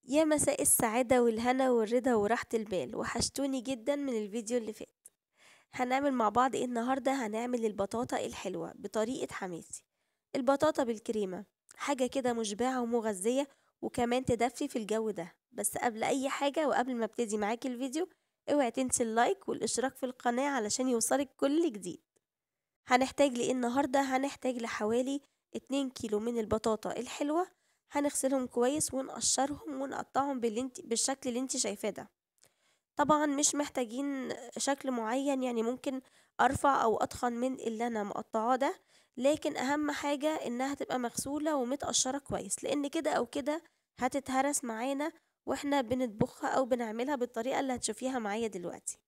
يا مساء السعادة والهنا والرضا وراحة البال، وحشتوني جدا من الفيديو اللي فات. هنعمل مع بعض ايه النهاردة؟ هنعمل البطاطا الحلوة بطريقة حماتي. البطاطا بالكريمة، حاجة كده مشبعة ومغذية، وكمان تدفي في الجو ده. بس قبل اي حاجة وقبل ما ابتدي معاكي الفيديو، اوعي تنسي اللايك والاشتراك في القناة علشان يوصلك كل جديد. هنحتاج لإيه النهاردة؟ هنحتاج لحوالي 2 كيلو من البطاطا الحلوة. هنغسلهم كويس ونقشرهم ونقطعهم بالشكل اللي انت شايفاه ده. طبعا مش محتاجين شكل معين، يعني ممكن ارفع او اتخن من اللي انا مقطعاه ده. لكن اهم حاجة انها تبقى مغسولة ومتقشرة كويس، لان كده او كده هتتهرس معانا واحنا بنطبخها او بنعملها بالطريقة اللي هتشوفيها معايا دلوقتي.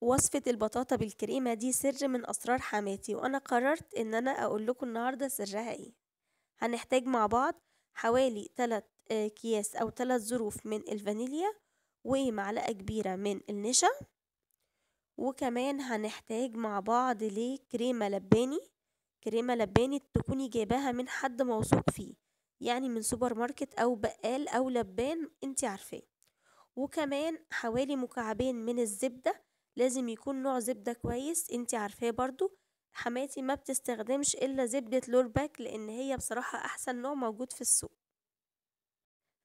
وصفة البطاطا بالكريمة دي سر من أسرار حماتي، وأنا قررت إن أنا أقول لكم النهاردة سرها إيه. هنحتاج مع بعض حوالي 3 أكياس أو 3 ظروف من الفانيليا، ومعلقة كبيرة من النشا. وكمان هنحتاج مع بعض لكريمة لباني. كريمة لباني تكوني جايباها من حد موثوق فيه، يعني من سوبر ماركت أو بقال أو لبان انتي عارفاه. وكمان حوالي مكعبين من الزبدة، لازم يكون نوع زبدة كويس انتي عارفاه برضو. حماتي ما بتستخدمش الا زبدة لورباك، لان هي بصراحة احسن نوع موجود في السوق.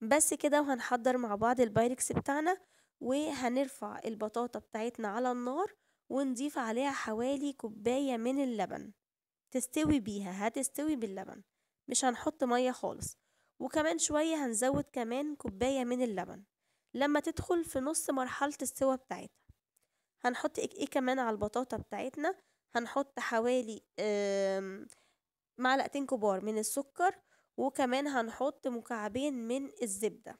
بس كده، وهنحضر مع بعض البايركس بتاعنا. وهنرفع البطاطا بتاعتنا على النار، ونضيف عليها حوالي كوباية من اللبن. تستوي بيها، هتستوي باللبن، مش هنحط مية خالص. وكمان شوية هنزود كمان كوباية من اللبن لما تدخل في نص مرحلة السوا بتاعتها. هنحط ايه كمان على البطاطا بتاعتنا؟ هنحط حوالي معلقتين كبار من السكر. وكمان هنحط مكعبين من الزبدة.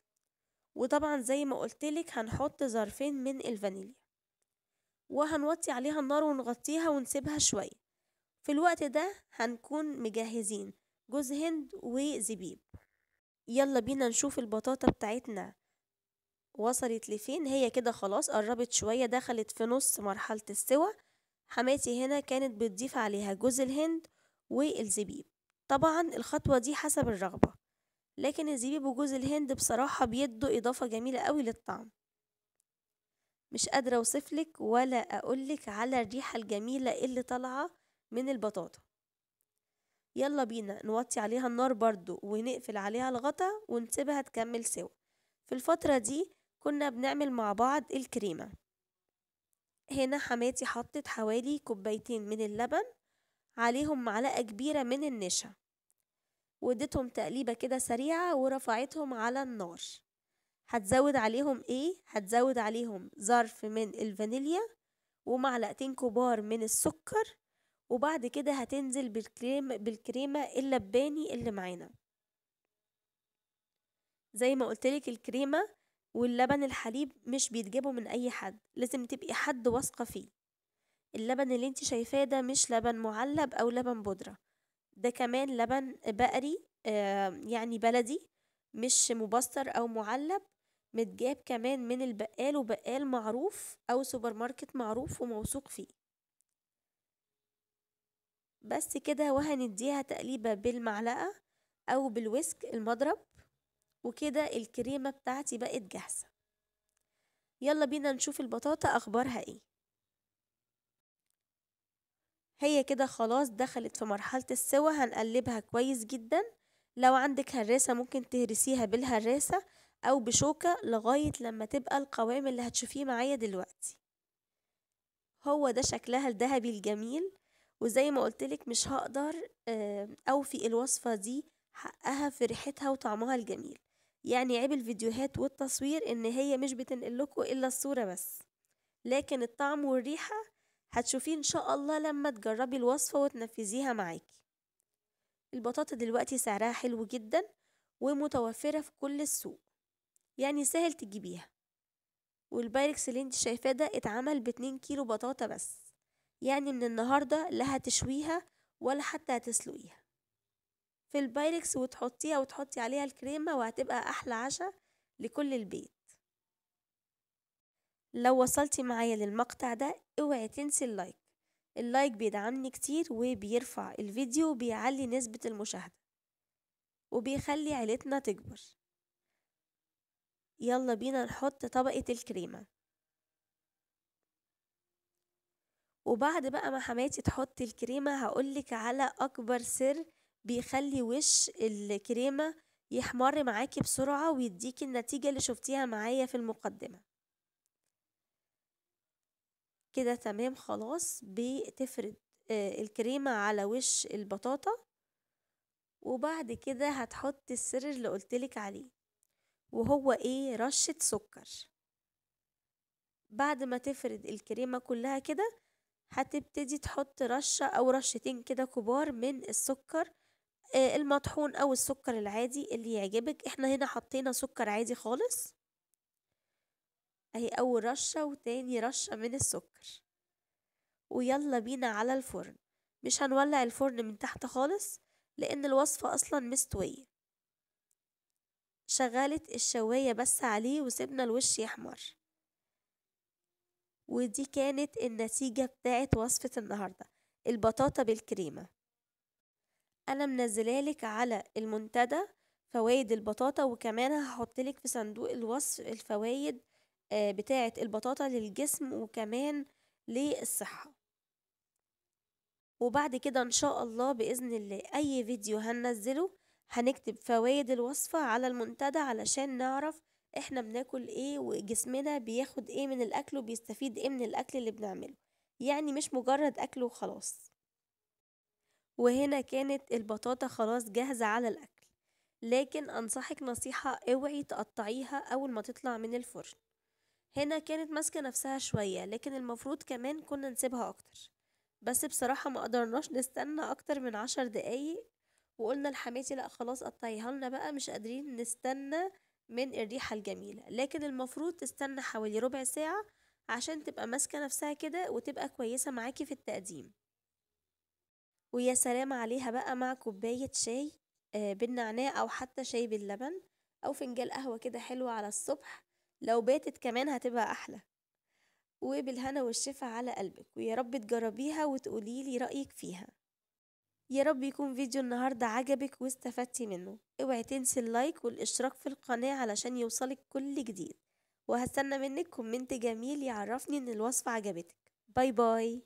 وطبعا زي ما قلتلك هنحط ظرفين من الفانيليا. وهنوطي عليها النار ونغطيها ونسيبها شوية. في الوقت ده هنكون مجهزين جوز هند وزبيب. يلا بينا نشوف البطاطا بتاعتنا وصلت لفين. هي كده خلاص قربت شوية، دخلت في نص مرحلة السوا. حماتي هنا كانت بتضيف عليها جوز الهند والزبيب. طبعا الخطوة دي حسب الرغبة، لكن الزبيب وجوز الهند بصراحة بيدوا إضافة جميلة قوي للطعم. مش قادرة اوصفلك ولا اقولك على الريحة الجميلة اللي طالعة من البطاطا. يلا بينا نوطي عليها النار برضو ونقفل عليها الغطا ونسيبها تكمل سوا. في الفترة دي كنا بنعمل مع بعض الكريمة. هنا حماتي حطت حوالي كوبايتين من اللبن، عليهم معلقة كبيرة من النشا، واديتهم تقليبة كده سريعة ورفعتهم على النار. هتزود عليهم ايه؟ هتزود عليهم ظرف من الفانيليا ومعلقتين كبار من السكر. وبعد كده هتنزل بالكريمة اللباني اللي معانا. زي ما قلتلك الكريمة واللبن الحليب مش بيتجابوا من اي حد، لازم تبقي حد واثقة فيه. اللبن اللي انت شايفاه ده مش لبن معلب او لبن بودرة، ده كمان لبن بقري، يعني بلدي، مش مبستر او معلب. متجاب كمان من البقال، وبقال معروف او سوبر ماركت معروف وموثوق فيه. بس كده، وهنديها تقليبة بالمعلقة او بالويسك المضرب. وكده الكريمة بتاعتي بقت جاهزة. يلا بينا نشوف البطاطا اخبارها ايه. هي كده خلاص دخلت في مرحلة السوا، هنقلبها كويس جدا. لو عندك هراسة ممكن تهرسيها بالهراسة او بشوكة لغاية لما تبقى القوام اللي هتشوفيه معايا دلوقتي. هو ده شكلها الذهبي الجميل. وزي ما قلتلك مش هقدر اوفي الوصفة دي حقها في ريحتها وطعمها الجميل. يعني عيب الفيديوهات والتصوير ان هي مش بتنقلكوا الا الصورة بس، لكن الطعم والريحة هتشوفيه ان شاء الله لما تجربي الوصفة وتنفذيها معاكي. البطاطا دلوقتي سعرها حلو جدا ومتوفرة في كل السوق، يعني سهل تجيبيها. والبايركس اللي انت شايفاه ده اتعمل ب2 كيلو بطاطا بس، يعني من النهاردة لا هتشويها ولا حتى هتسلقيها في البايركس وتحطيها وتحطي عليها الكريمة، وهتبقى أحلى عشاء لكل البيت. لو وصلتي معايا للمقطع ده اوعي تنسي اللايك. اللايك بيدعمني كتير وبيرفع الفيديو وبيعلي نسبة المشاهدة وبيخلي عيلتنا تكبر. يلا بينا نحط طبقة الكريمة. وبعد بقى ما حماتي تحط الكريمة هقولك على أكبر سر بيخلي وش الكريمة يحمر معاكي بسرعة ويديكي النتيجة اللي شفتيها معايا في المقدمة. كده تمام خلاص. بتفرد الكريمة على وش البطاطا، وبعد كده هتحط السر اللي قلتلك عليه، وهو ايه؟ رشة سكر. بعد ما تفرد الكريمة كلها كده هتبتدي تحط رشة أو رشتين كده كبار من السكر المطحون أو السكر العادي اللي يعجبك. احنا هنا حطينا سكر عادي خالص اهي، أول رشة وتاني رشة من السكر. ويلا بينا على الفرن. مش هنولع الفرن من تحت خالص لأن الوصفة أصلا مستوية. شغلت الشواية بس عليه وسيبنا الوش يحمر. ودي كانت النتيجة بتاعت وصفة النهاردة، البطاطا بالكريمة. انا منزلالك على المنتدى فوائد البطاطا، وكمان هحطلك في صندوق الوصف الفوائد بتاعة البطاطا للجسم وكمان للصحة. وبعد كده ان شاء الله بإذن الله اي فيديو هننزله هنكتب فوائد الوصفة على المنتدى علشان نعرف احنا بناكل ايه وجسمنا بياخد ايه من الاكل وبيستفيد ايه من الاكل اللي بنعمله، يعني مش مجرد اكل وخلاص. وهنا كانت البطاطا خلاص جاهزة على الأكل، لكن أنصحك نصيحة: اوعي تقطعيها أول ما تطلع من الفرن. هنا كانت ماسكة نفسها شوية، لكن المفروض كمان كنا نسيبها أكتر، بس بصراحة ما قدرناش نستنى أكتر من 10 دقايق، وقلنا لحماتي لأ خلاص قطعيها لنا بقى، مش قادرين نستنى من الريحة الجميلة. لكن المفروض تستنى حوالي ربع ساعة عشان تبقى ماسكة نفسها كده وتبقى كويسة معاكي في التقديم. ويا سلام عليها بقى مع كوباية شاي بالنعناع أو حتى شاي باللبن أو فنجان قهوة كده حلو على الصبح، لو باتت كمان هتبقى أحلى. وبالهنا والشفا على قلبك، ويا رب تجربيها وتقوليلي رأيك فيها. يا رب يكون فيديو النهاردة عجبك واستفدتي منه. اوعي تنسي اللايك والاشتراك في القناة علشان يوصلك كل جديد، وهستنى منك كومنت جميل يعرفني ان الوصفة عجبتك. باي باي.